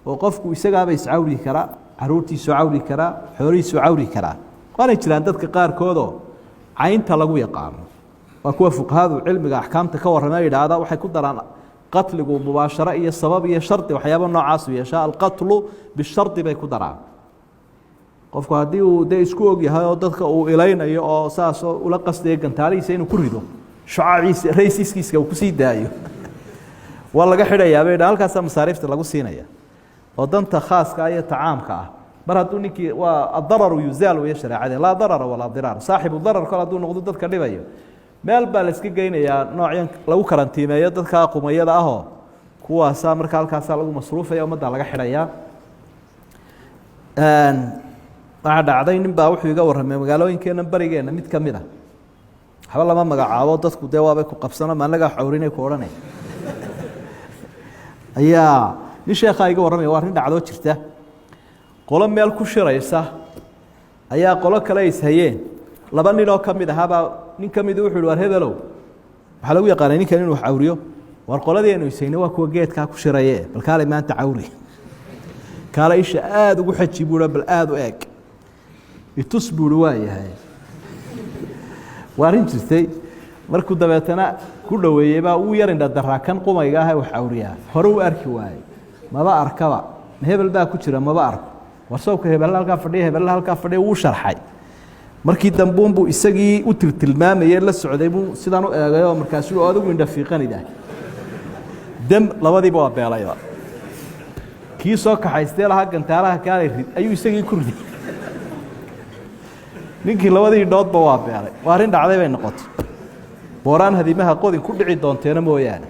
وقفك ويسقى بيس عوري كرا عرورتي سعوري كرا حوري سعوري كرا قال جيران dadka qaar koodo caynta lagu yaqaan waa kuwa fuqahaadu cilmiga ahkaamta ka waramay yiraahdo waxay ku daraan qatligu mubaashara iyo sabab iyo sharti waxyaabo noocaas u yeesha alqatlu bisharti bay ku daraan qofku hadii uu isku og yahay oo dadka uu ilaynayo oo saas ula qasday gantaaliisa inuu ku rido shucaaciisa raysiskiisa uu ku sii daayo waa laga xidhayaa bay halkaas masaariifta lagu siinaya oo danta khaaska ah iyo tacaamka ah mar hadduu ninkii waa ad-darar yuzaal way sharaacada la darar wala dirar saaxibu darar kala hadduu noqdo dadka dhibayo meel baa la iska geynayaa noocyan lagu karantiimeeyo dadka qumayada ah oo kuwaas marka halkaas lagu masruufay umada laga xidhayaa waxa dhacday nin baa wuxuu iga waramay magaalooyinkeena barigeena mid kamid ah haba lama magacaabo dadku deewaabay ku qabsana ma laga xawrinay ku oranay ayaa nin sheekha iga waramay waa rin dhacdo jirta qolo meel ku shiraysa ayaa qolo kale is hayeen laba nin oo kamid ahaba nin kamid wuxuu war hebelow waxa lagu yaqaan ninkan inuu xawriyo war qoladeenu isayna waa kuwa geedka ku shirayee bal kale maanta xawri kala isha aad ugu xajibuura bal aad u eeg itusbuur waayahay waarin jirtay markuu dabeetana ku dhaweeyay baa uu yarin daraakan qumayga ah wax awriyaa hore u arki waayay maba arkaba hebel baa ku jira maba arko warsawka hebel halka fadhiya uu sharxay markii dambuun buu isagii u tiltilmaamayay la socday buu sidaan u eegay oo markaas uu adigu indha fiiqanida dam labadiiba waa beelayba kii soo kaxaystay laha gantaalaha kaalay rid ayuu isagii ku riday ninkii labadii doodba waa beelay waa arin dhacday bay noqotay booraan hadiimaha qodin ku dhici doonteena mooyaane